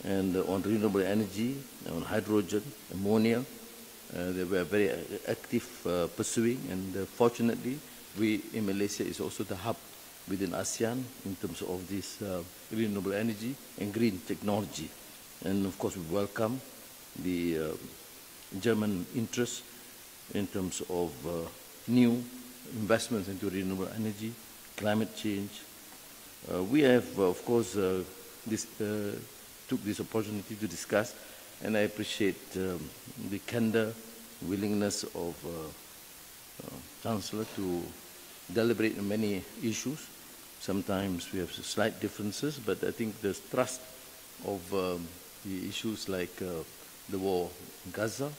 and on renewable energy, on hydrogen, ammonia. They were very active pursuing, and fortunately, we in Malaysia is also the hub within ASEAN in terms of this renewable energy and green technology. And of course, we welcome the German interest in terms of new investments into renewable energy, climate change. We have, of course, took this opportunity to discuss, and I appreciate the candor, willingness of Chancellor to deliberate on many issues. Sometimes we have slight differences, but I think there's trust of the issues like the war in Gaza.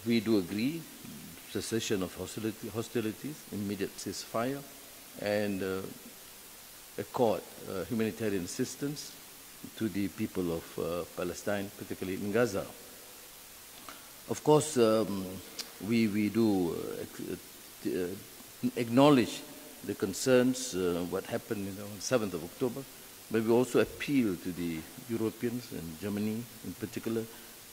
We do agree, cessation of hostilities, immediate ceasefire, and accord humanitarian assistance to the people of Palestine, particularly in Gaza. Of course, we do acknowledge the concerns, what happened on 7th of October, but we also appeal to the Europeans and Germany in particular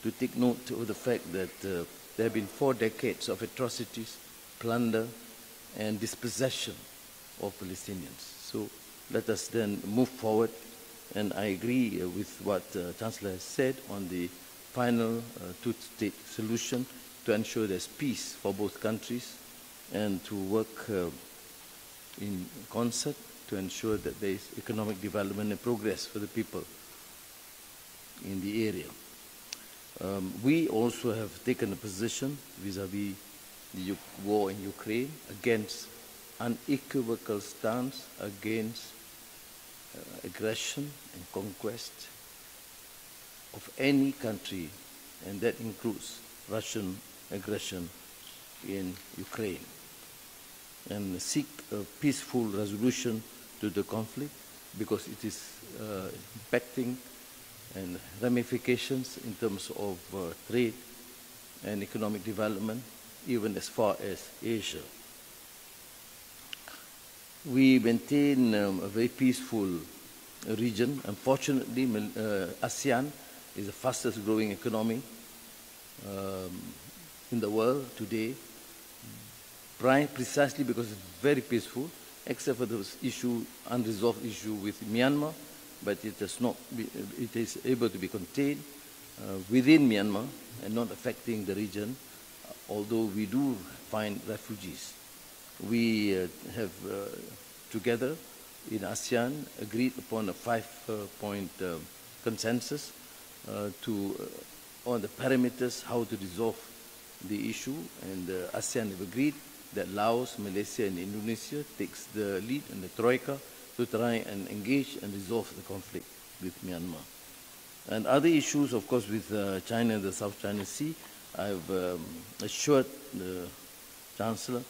to take note of the fact that there have been 4 decades of atrocities, plunder, and dispossession of Palestinians. So let us then move forward, and I agree with what Chancellor has said on the final two-state solution to ensure there's peace for both countries and to work in concert to ensure that there is economic development and progress for the people in the area. We also have taken a position vis-à-vis the war in Ukraine against unequivocal stance against aggression and conquest of any country, and that includes Russian aggression in Ukraine, and seek a peaceful resolution to the conflict because it is impacting and ramifications in terms of trade and economic development, even as far as Asia. We maintain a very peaceful region. Unfortunately, ASEAN is the fastest growing economy in the world today, precisely because it's very peaceful, except for those unresolved issue with Myanmar, but it is able to be contained within Myanmar and not affecting the region, although we do find refugees. We have together in ASEAN agreed upon a 5-point consensus on the parameters how to resolve the issue, and ASEAN have agreed that Laos, Malaysia and Indonesia takes the lead and the Troika to try and engage and resolve the conflict with Myanmar. And other issues, of course, with China and the South China Sea, I've assured the Chancellor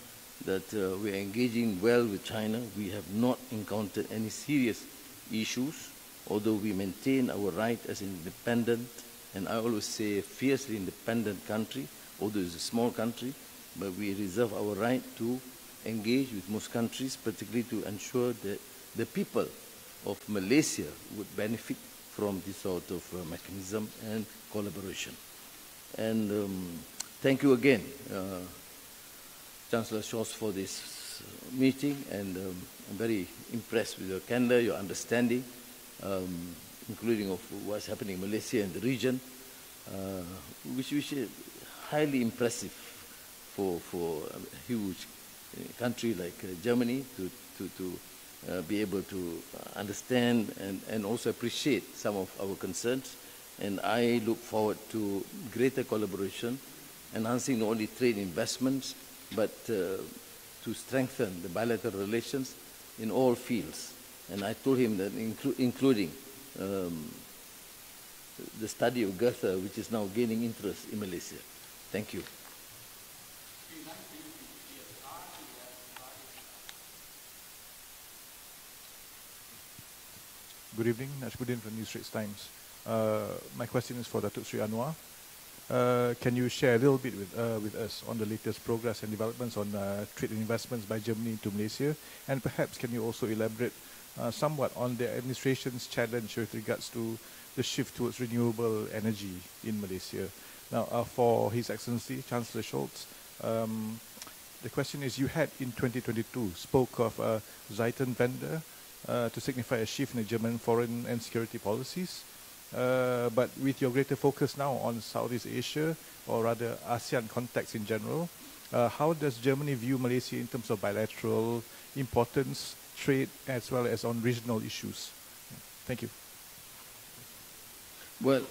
that we are engaging well with China. We have not encountered any serious issues, although we maintain our right as an independent, and I always say a fiercely independent country, although it's a small country, but we reserve our right to engage with most countries, particularly to ensure that the people of Malaysia would benefit from this sort of mechanism and collaboration. And thank you again, Chancellor Scholz, for this meeting, and I'm very impressed with your candor, your understanding, including of what's happening in Malaysia and the region, which is highly impressive for a huge country like Germany to be able to understand and also appreciate some of our concerns. And I look forward to greater collaboration, enhancing not only trade investments, but to strengthen the bilateral relations in all fields. And I told him that including the study of Goethe, which is now gaining interest in Malaysia. Thank you. Good evening, Najmuddin from News Straits Times. My question is for Datuk Sri Anwar. Can you share a little bit with us on the latest progress and developments on trade and investments by Germany into Malaysia? And perhaps can you also elaborate somewhat on the administration's challenge with regards to the shift towards renewable energy in Malaysia. Now, for His Excellency, Chancellor Scholz, the question is, you had in 2022 spoke of a Zeitenwende to signify a shift in the German foreign and security policies. But with your greater focus now on Southeast Asia, or rather ASEAN context in general, how does Germany view Malaysia in terms of bilateral importance, trade, as well as on regional issues? Thank you. Well,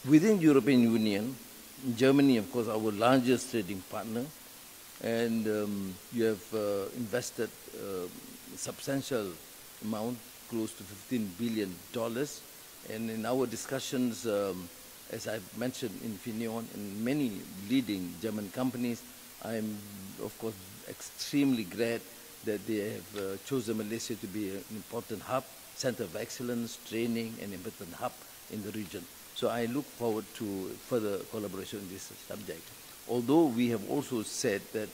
within the European Union, Germany, of course, our largest trading partner, and you have invested a substantial amount, close to $15 billion. And in our discussions, as I've mentioned in Infineon and many leading German companies, I'm, of course, extremely glad that they have chosen Malaysia to be an important hub, center of excellence, training, and important hub in the region. So I look forward to further collaboration on this subject. Although we have also said that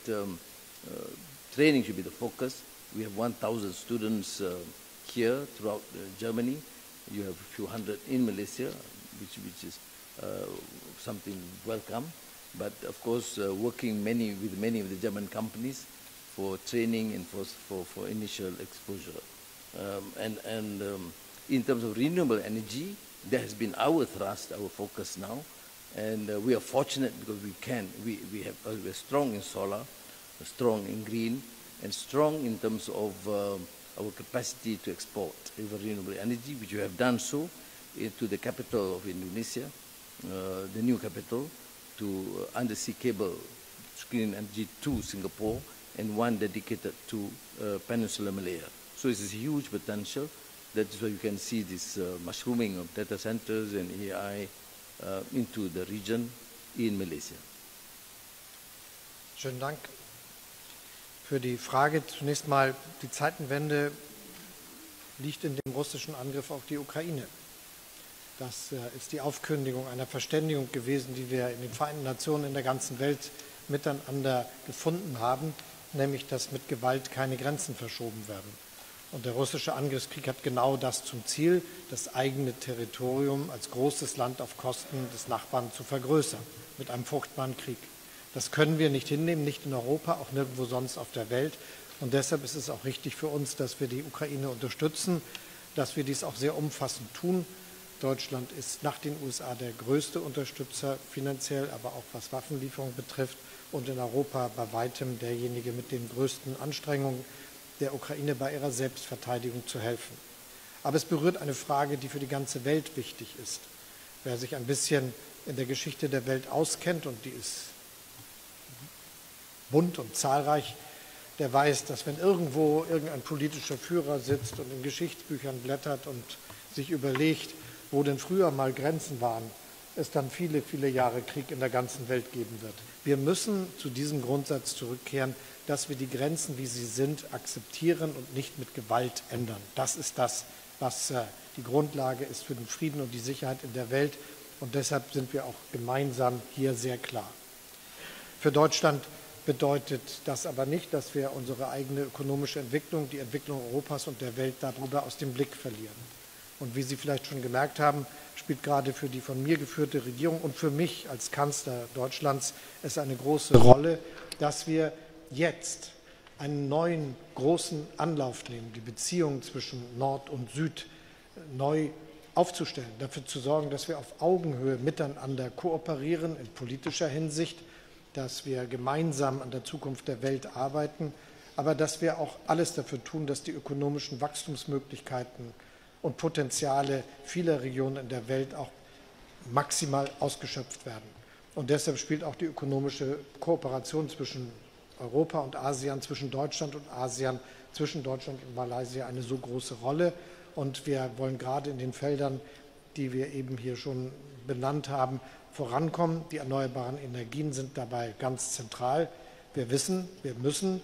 training should be the focus. We have 1,000 students here throughout Germany. You have a few hundred in Malaysia, which is something welcome. But of course, working with many of the German companies for training and for initial exposure. In terms of renewable energy, that has been our thrust, our focus now. And we are fortunate because we're strong in solar, strong in green, and strong in terms of our capacity to export renewable energy, which we have done so to the capital of Indonesia, the new capital, to undersea cable, Green Energy to Singapore, and one dedicated to Peninsular Malaya. So it's a huge potential. That is why you can see this mushrooming of data centers and AI into the region in Malaysia. Schönen Dank für die Frage. Zunächst mal, die Zeitenwende liegt in dem russischen Angriff auf die Ukraine. Das ist die Aufkündigung einer Verständigung gewesen, die wir in den Vereinten Nationen in der ganzen Welt miteinander gefunden haben, nämlich dass mit Gewalt keine Grenzen verschoben werden. Und der russische Angriffskrieg hat genau das zum Ziel, das eigene Territorium als großes Land auf Kosten des Nachbarn zu vergrößern, mit einem furchtbaren Krieg. Das können wir nicht hinnehmen, nicht in Europa, auch nirgendwo sonst auf der Welt. Und deshalb ist es auch richtig für uns, dass wir die Ukraine unterstützen, dass wir dies auch sehr umfassend tun. Deutschland ist nach den USA der größte Unterstützer, finanziell, aber auch was Waffenlieferung betrifft, und in Europa bei weitem derjenige mit den größten Anstrengungen, der Ukraine bei ihrer Selbstverteidigung zu helfen. Aber es berührt eine Frage, die für die ganze Welt wichtig ist. Wer sich ein bisschen in der Geschichte der Welt auskennt, und die ist bunt und zahlreich, der weiß, dass wenn irgendwo irgendein politischer Führer sitzt und in Geschichtsbüchern blättert und sich überlegt, wo denn früher mal Grenzen waren, es dann viele, viele Jahre Krieg in der ganzen Welt geben wird. Wir müssen zu diesem Grundsatz zurückkehren, dass wir die Grenzen, wie sie sind, akzeptieren und nicht mit Gewalt ändern. Das ist das, was die Grundlage ist für den Frieden und die Sicherheit in der Welt. Und deshalb sind wir auch gemeinsam hier sehr klar. Für Deutschland bedeutet das aber nicht, dass wir unsere eigene ökonomische Entwicklung, die Entwicklung Europas und der Welt darüber aus dem Blick verlieren. Und wie Sie vielleicht schon gemerkt haben, spielt gerade für die von mir geführte Regierung und für mich als Kanzler Deutschlands es eine große Rolle, dass wir jetzt einen neuen großen Anlauf nehmen, die Beziehungen zwischen Nord und Süd neu aufzustellen, dafür zu sorgen, dass wir auf Augenhöhe miteinander kooperieren in politischer Hinsicht, dass wir gemeinsam an der Zukunft der Welt arbeiten, aber dass wir auch alles dafür tun, dass die ökonomischen Wachstumsmöglichkeiten und Potenziale vieler Regionen in der Welt auch maximal ausgeschöpft werden. Und deshalb spielt auch die ökonomische Kooperation zwischen Europa und ASEAN, zwischen Deutschland und ASEAN, zwischen Deutschland und Malaysia eine so große Rolle. Und wir wollen gerade in den Feldern, die wir eben hier schon benannt haben, vorankommen. Die erneuerbaren Energien sind dabei ganz zentral. Wir wissen, wir müssen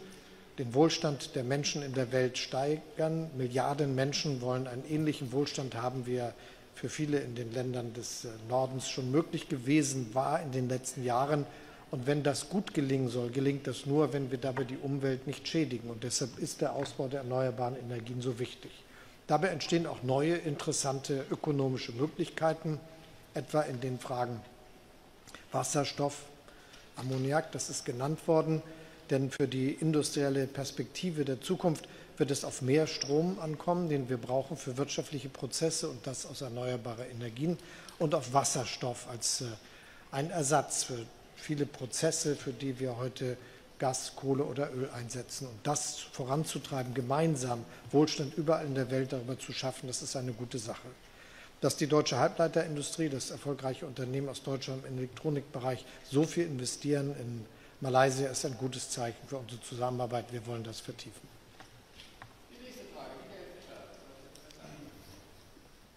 den Wohlstand der Menschen in der Welt steigern. Milliarden Menschen wollen einen ähnlichen Wohlstand haben, wie er für viele in den Ländern des Nordens schon möglich gewesen war in den letzten Jahren. Und wenn das gut gelingen soll, gelingt das nur, wenn wir dabei die Umwelt nicht schädigen. Und deshalb ist der Ausbau der erneuerbaren Energien so wichtig. Dabei entstehen auch neue, interessante ökonomische Möglichkeiten, etwa in den Fragen Wasserstoff, Ammoniak, das ist genannt worden, denn für die industrielle Perspektive der Zukunft wird es auf mehr Strom ankommen, den wir brauchen für wirtschaftliche Prozesse und das aus erneuerbaren Energien, und auf Wasserstoff als ein Ersatz für viele Prozesse, für die wir heute Gas, Kohle oder Öl einsetzen. Und das voranzutreiben, gemeinsam Wohlstand überall in der Welt darüber zu schaffen, das ist eine gute Sache. Dass die deutsche Halbleiterindustrie, das erfolgreiche Unternehmen aus Deutschland im Elektronikbereich, so viel investieren in Malaysia, ist ein gutes Zeichen für unsere Zusammenarbeit. Wir wollen das vertiefen.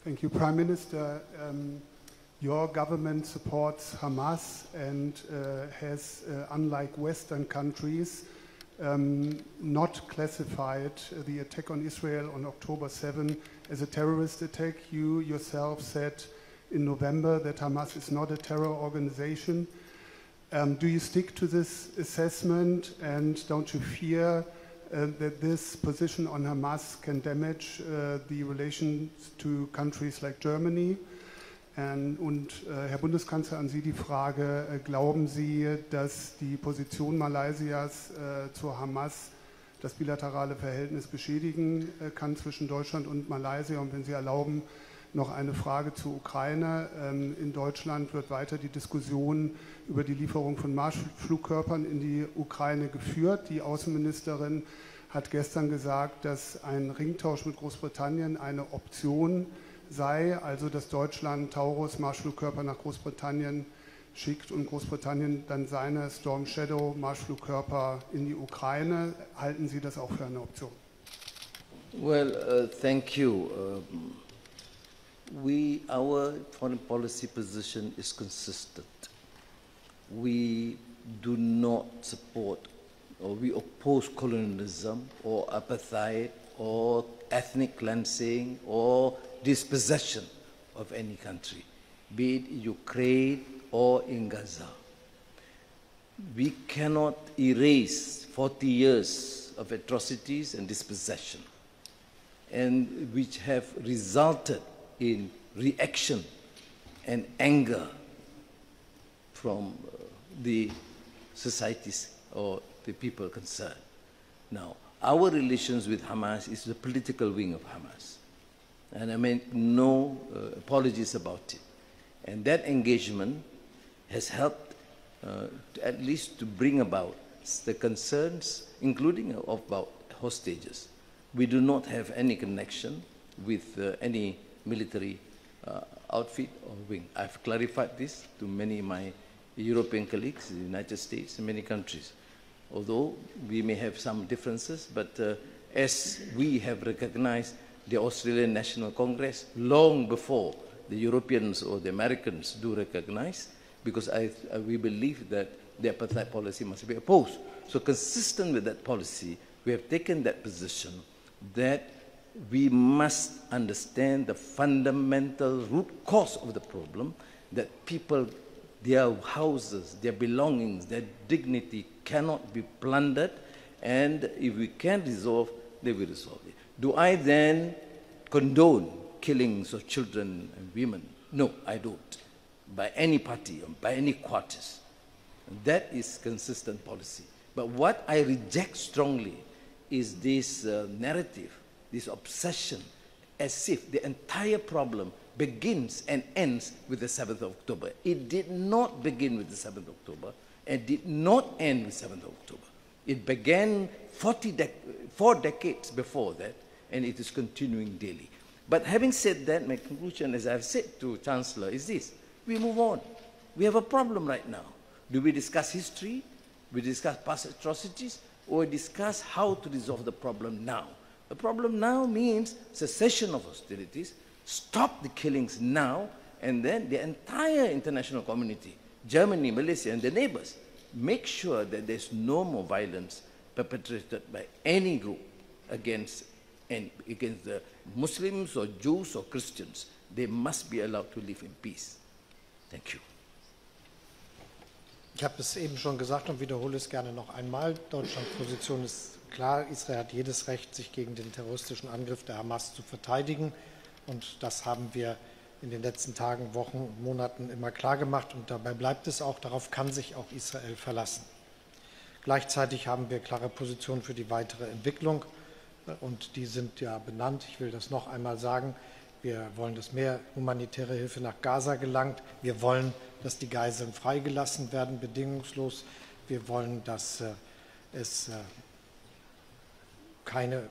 Thank you, Prime Minister. Your government supports Hamas and has, unlike Western countries, not classified the attack on Israel on October 7 as a terrorist attack. You yourself said in November that Hamas is not a terror organization. Do you stick to this assessment, and don't you fear that this position on Hamas can damage the relations to countries like Germany? Und Herr Bundeskanzler, an Sie die Frage, glauben Sie, dass die Position Malaysias zur Hamas das bilaterale Verhältnis beschädigen kann zwischen Deutschland und Malaysia? Und wenn Sie erlauben, noch eine Frage zur Ukraine. In Deutschland wird weiter die Diskussion über die Lieferung von Marschflugkörpern in die Ukraine geführt. Die Außenministerin hat gestern gesagt, dass ein Ringtausch mit Großbritannien eine Option sei, also dass Deutschland Taurus Marschflugkörper nach Großbritannien schickt und Großbritannien dann seine Storm Shadow Marschflugkörper in die Ukraine. Halten Sie das auch für eine Option? Well, thank you. Our foreign policy position is consistent. We do not support or we oppose colonialism or apartheid or ethnic cleansing or dispossession of any country, be it Ukraine or in Gaza. We cannot erase 40 years of atrocities and dispossession, and which have resulted in reaction and anger from the societies or the people concerned. Now, our relations with Hamas is the political wing of Hamas, and I make no apologies about it. And that engagement has helped at least to bring about the concerns, including about hostages. We do not have any connection with any military outfit or wing. I've clarified this to many of my European colleagues in the United States and many countries. Although we may have some differences, but as we have recognized the Australian National Congress long before the Europeans or the Americans do recognize, because we believe that the apartheid policy must be opposed. So consistent with that policy, we have taken that position that we must understand the fundamental root cause of the problem, that people, their houses, their belongings, their dignity cannot be plundered, and if we can resolve, they will resolve it. Do I then condone killings of children and women? No, I don't, by any party or by any quarters. That is consistent policy. But what I reject strongly is this narrative, this obsession, as if the entire problem begins and ends with the 7th of October. It did not begin with the 7th of October and did not end with 7th of October. It began 4 decades before that, and it is continuing daily. But having said that, my conclusion, as I've said to Chancellor, is this: we move on. We have a problem right now. Do we discuss history, we discuss past atrocities, or discuss how to resolve the problem now? The problem now means cessation of hostilities, stop the killings now, and then the entire international community, Germany, Malaysia, and the neighbors, make sure that there's no more violence perpetrated by any group against the Muslims or Jews or Christians. They must be allowed to live in peace. Thank you. Ich habe es eben schon gesagt und wiederhole es gerne noch einmal. Deutschlands Position ist klar, Israel hat jedes Recht, sich gegen den terroristischen Angriff der Hamas zu verteidigen. Und das haben wir in den letzten Tagen, Wochen und Monaten immer klar gemacht. Und dabei bleibt es auch. Darauf kann sich auch Israel verlassen. Gleichzeitig haben wir klare Positionen für die weitere Entwicklung. Und die sind ja benannt. Ich will das noch einmal sagen. Wir wollen, dass mehr humanitäre Hilfe nach Gaza gelangt. Wir wollen, dass die Geiseln freigelassen werden, bedingungslos. Wir wollen, dass es keine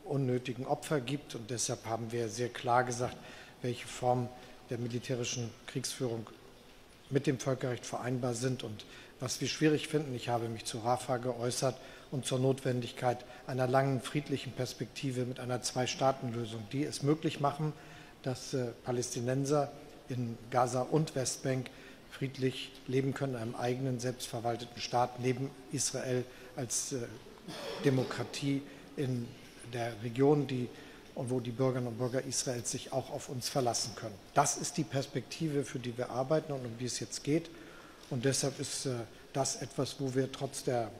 unnötigen Opfer gibt. Und deshalb haben wir sehr klar gesagt, welche Formen der militärischen Kriegsführung mit dem Völkerrecht vereinbar sind und was wir schwierig finden. Ich habe mich zu Rafah geäußert und zur Notwendigkeit einer langen friedlichen Perspektive mit einer Zwei-Staaten-Lösung, die es möglich machen, dass Palästinenser in Gaza und Westbank friedlich leben können, in einem eigenen, selbstverwalteten Staat, neben Israel als Demokratie in der Region, wo die Bürgerinnen und Bürger Israels sich auch auf uns verlassen können. Das ist die Perspektive, für die wir arbeiten und um die es jetzt geht. Und deshalb ist das etwas, wo wir trotz der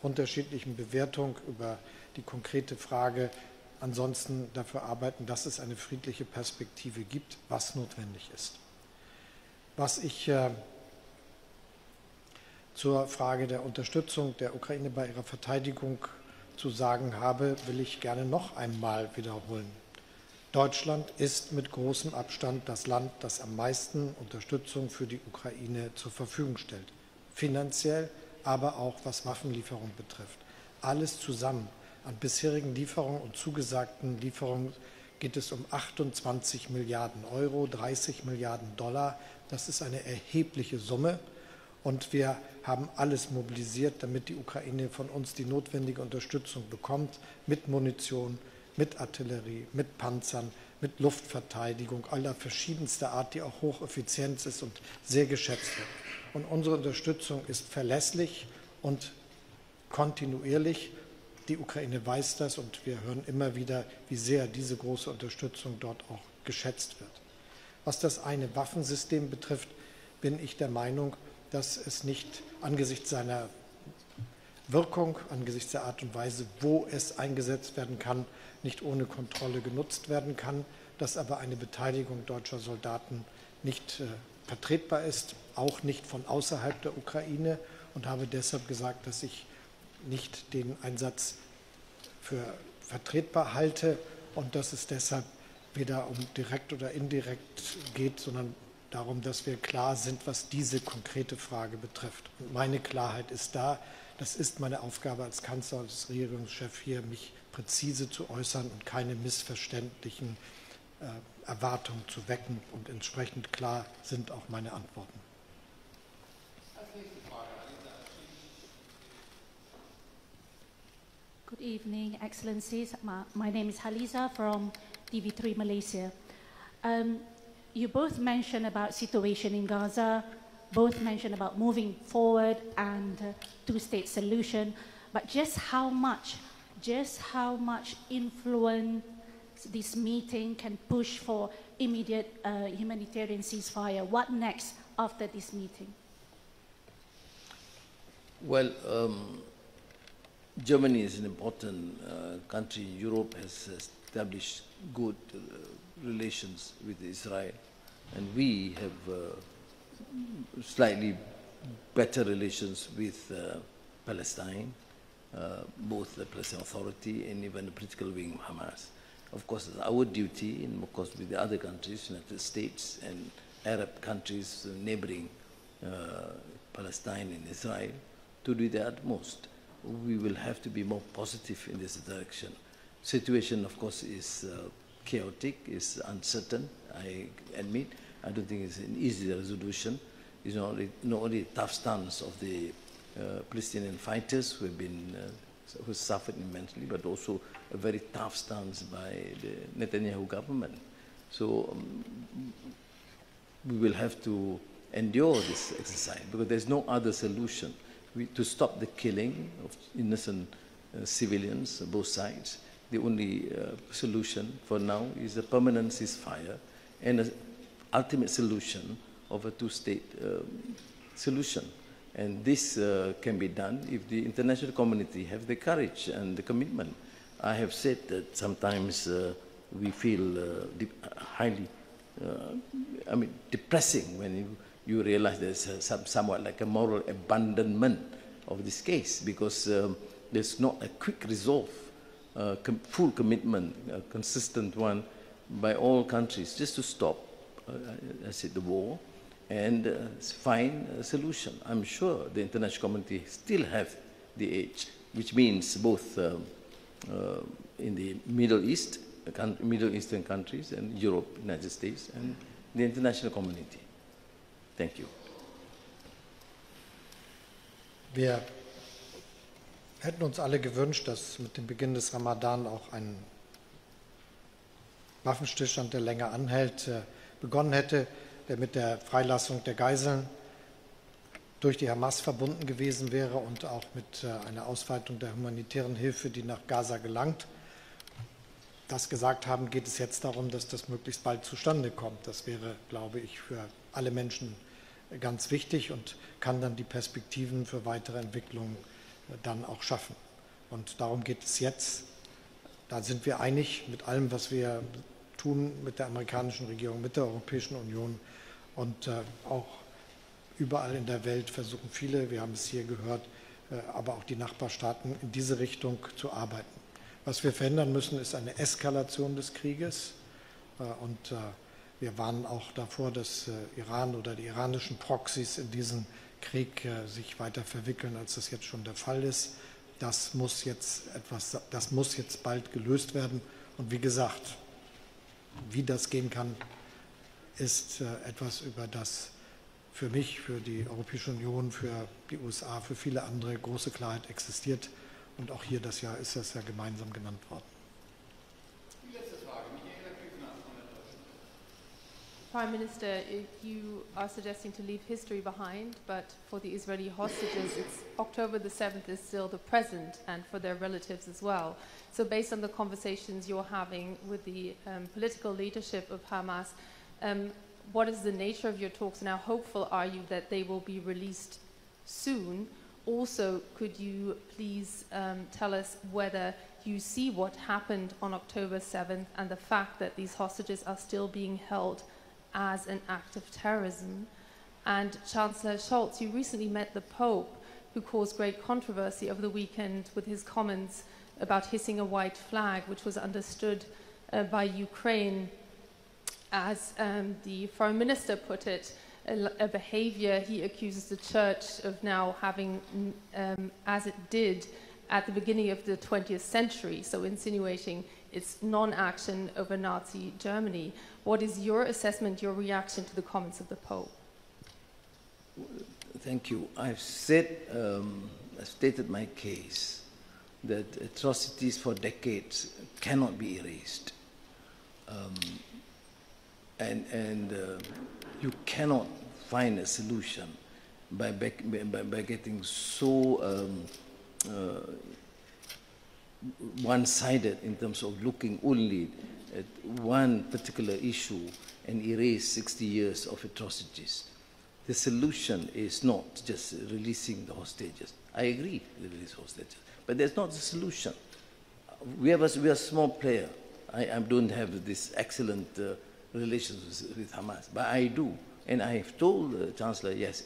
unterschiedlichen Bewertung über die konkrete Frage ansonsten dafür arbeiten, dass es eine friedliche Perspektive gibt, was notwendig ist. Was ich zur Frage der Unterstützung der Ukraine bei ihrer Verteidigung zu sagen habe, will ich gerne noch einmal wiederholen. Deutschland ist mit großem Abstand das Land, das am meisten Unterstützung für die Ukraine zur Verfügung stellt. Finanziell, aber auch was Waffenlieferung betrifft. Alles zusammen an bisherigen Lieferungen und zugesagten Lieferungen geht es um 28 Milliarden Euro, 30 Milliarden Dollar. Das ist eine erhebliche Summe. Und wir haben alles mobilisiert, damit die Ukraine von uns die notwendige Unterstützung bekommt, mit Munition, mit Artillerie, mit Panzern, mit Luftverteidigung aller verschiedenster Art, die auch hocheffizient ist und sehr geschätzt wird. Und unsere Unterstützung ist verlässlich und kontinuierlich. Die Ukraine weiß das und wir hören immer wieder, wie sehr diese große Unterstützung dort auch geschätzt wird. Was das eine Waffensystem betrifft, bin ich der Meinung, dass es nicht angesichts seiner Wirkung, angesichts der Art und Weise, wo es eingesetzt werden kann, nicht ohne Kontrolle genutzt werden kann, dass aber eine Beteiligung deutscher Soldaten nicht vertretbar ist, auch nicht von außerhalb der Ukraine, und habe deshalb gesagt, dass ich nicht den Einsatz für vertretbar halte und dass es deshalb weder um direkt oder indirekt geht, sondern darum, dass wir klar sind, was diese konkrete Frage betrifft. Und meine Klarheit ist da. Das ist meine Aufgabe als Kanzler und als Regierungschef hier, mich präzise zu äußern und keine missverständlichen Erwartungen zu wecken. Und entsprechend klar sind auch meine Antworten. Good evening, Excellencies. My name is Haliza from TV3 Malaysia. You both mentioned about situation in Gaza, both mentioned about moving forward and two-state solution, but just how much influence this meeting can push for immediate humanitarian ceasefire? What next after this meeting? Well, Germany is an important country. Europe has established good relations with Israel, and we have slightly better relations with Palestine, both the Palestinian Authority and even the political wing of Hamas. Of course, it's our duty, and of course with the other countries, United States and Arab countries neighboring Palestine and Israel, to do the utmost. We will have to be more positive in this direction. Situation, of course, is chaotic, is uncertain, I admit. I don't think it's an easy resolution. It's not only a tough stance of the Palestinian fighters who have been who suffered immensely, but also a very tough stance by the Netanyahu government. So we will have to endure this exercise because there's no other solution. To stop the killing of innocent civilians on both sides, the only solution for now is a permanent ceasefire and an ultimate solution of a two-state solution. And this can be done if the international community have the courage and the commitment. I have said that sometimes we feel highly, depressing when you realize there's somewhat like a moral abandonment of this case, because there's not a quick resolve, full commitment, a consistent one by all countries just to stop, the war and find a solution. I'm sure the international community still have the edge, which means both in the Middle East, Middle Eastern countries, and Europe, United States, and the international community. Thank you. Wir hätten uns alle gewünscht, dass mit dem Beginn des Ramadan auch ein Waffenstillstand, der länger anhält, begonnen hätte, der mit der Freilassung der Geiseln durch die Hamas verbunden gewesen wäre und auch mit einer Ausweitung der humanitären Hilfe, die nach Gaza gelangt. Das gesagt haben, geht es jetzt darum, dass das möglichst bald zustande kommt. Das wäre, glaube ich, für alle Menschen ganz wichtig und kann dann die Perspektiven für weitere Entwicklungen dann auch schaffen. Und darum geht es jetzt. Da sind wir einig mit allem, was wir tun, mit der amerikanischen Regierung, mit der Europäischen Union und auch überall in der Welt versuchen viele, wir haben es hier gehört, aber auch die Nachbarstaaten in diese Richtung zu arbeiten. Was wir verhindern müssen, ist eine Eskalation des Krieges und wir warnen auch davor, dass Iran oder die iranischen Proxys in diesen Krieg sich weiter verwickeln, als das jetzt schon der Fall ist. Das muss jetzt bald gelöst werden. Und wie gesagt, wie das gehen kann, ist etwas, über das für mich, für die Europäische Union, für die USA, für viele andere große Klarheit existiert. Und auch hier ist das ja gemeinsam genannt worden. Prime Minister, you are suggesting to leave history behind, but for the Israeli hostages, October the 7th is still the present, and for their relatives as well. So based on the conversations you're having with the political leadership of Hamas, what is the nature of your talks, and how hopeful are you that they will be released soon? Also, could you please tell us whether you see what happened on October 7th and the fact that these hostages are still being held as an act of terrorism? And Chancellor Scholz, you recently met the Pope, who caused great controversy over the weekend with his comments about hissing a white flag, which was understood by Ukraine as the Foreign Minister put it, a behavior he accuses the Church of now having as it did at the beginning of the 20th century, so insinuating its non-action over Nazi Germany. What is your assessment, your reaction to the comments of the Pope? Thank you. I've stated my case that atrocities for decades cannot be erased. You cannot find a solution by getting so one-sided in terms of looking only at one particular issue and erase 60 years of atrocities. The solution is not just releasing the hostages. I agree with release hostages, but that's not the solution. We are a small player. I don't have this excellent relations with Hamas, but I do. And I have told the Chancellor, yes,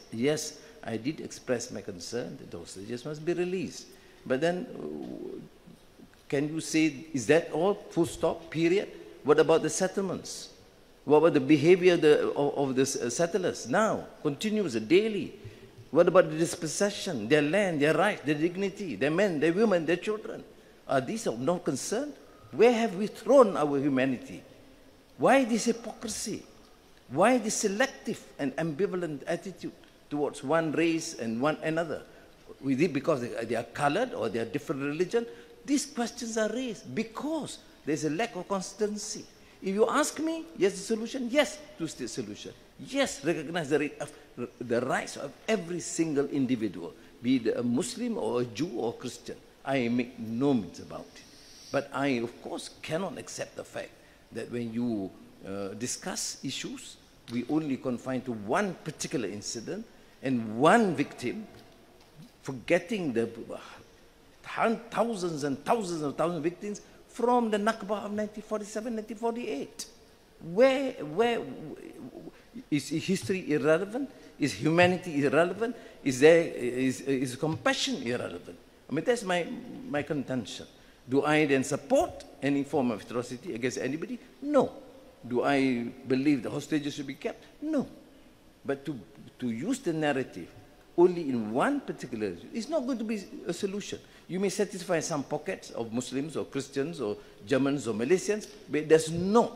I did express my concern that the hostages must be released. But then, can you say, is that all, full stop, period? What about the settlements? What about the behavior of the settlers now, continuous, daily? What about the dispossession, their land, their rights, their dignity, their men, their women, their children? Are these of no concern? Where have we thrown our humanity? Why this hypocrisy? Why this selective and ambivalent attitude towards one race and one another? Is it because they are colored or they are different religion? These questions are raised because there's a lack of consistency. If you ask me, yes, the solution, yes, two-state solution. Yes, recognize the rights of every single individual, be it a Muslim or a Jew or Christian. I make no myths about it. But I, of course, cannot accept the fact that when you discuss issues, we only confine to one particular incident And one victim, forgetting the thousands and thousands of victims from the Nakba of 1947, 1948. Where is history irrelevant? Is humanity irrelevant? Is compassion irrelevant? I mean, that's my contention. Do I then support any form of atrocity against anybody? No. Do I believe the hostages should be kept? No. But to use the narrative only in one particular, it's not going to be a solution. You may satisfy some pockets of Muslims or Christians or Germans or Malaysians, but it does not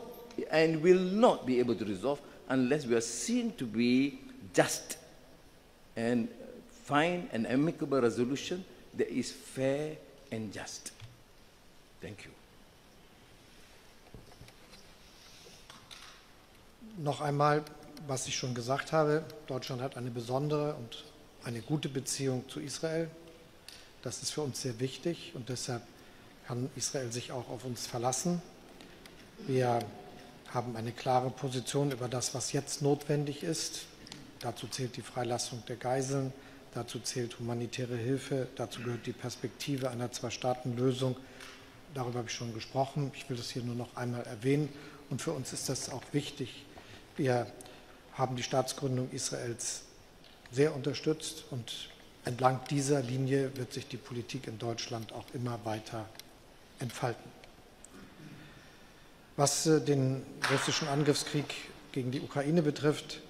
and will not be able to resolve unless we are seen to be just and find an amicable resolution that is fair and just. Thank you. Noch einmal, was ich schon gesagt habe, Deutschland hat eine besondere und eine gute Beziehung zu Israel. Das ist für uns sehr wichtig und deshalb kann Israel sich auch auf uns verlassen. Wir haben eine klare Position über das, was jetzt notwendig ist. Dazu zählt die Freilassung der Geiseln, dazu zählt humanitäre Hilfe, dazu gehört die Perspektive einer Zwei-Staaten-Lösung. Darüber habe ich schon gesprochen. Ich will das hier nur noch einmal erwähnen. Und für uns ist das auch wichtig. Wir haben die Staatsgründung Israels sehr unterstützt und entlang dieser Linie wird sich die Politik in Deutschland auch immer weiter entfalten. Was den russischen Angriffskrieg gegen die Ukraine betrifft,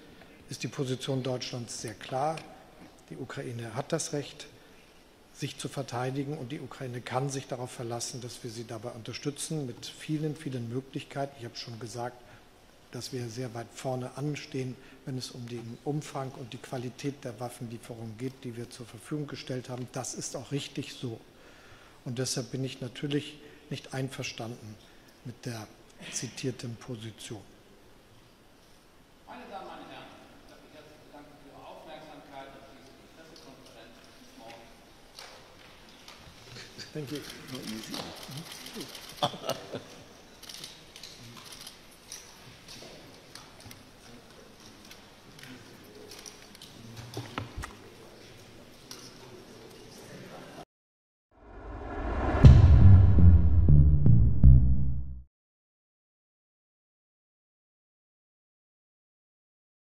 ist die Position Deutschlands sehr klar. Die Ukraine hat das Recht, sich zu verteidigen und die Ukraine kann sich darauf verlassen, dass wir sie dabei unterstützen mit vielen, vielen Möglichkeiten. Ich habe schon gesagt, dass wir sehr weit vorne anstehen, wenn es um den Umfang und die Qualität der Waffenlieferungen geht, die wir zur Verfügung gestellt haben. Das ist auch richtig so. Und deshalb bin ich natürlich nicht einverstanden mit der zitierten Position. Meine Damen und Herren, ich darf mich herzlich bedanken für Ihre Aufmerksamkeit und schließe die Pressekonferenz morgen. Thank you.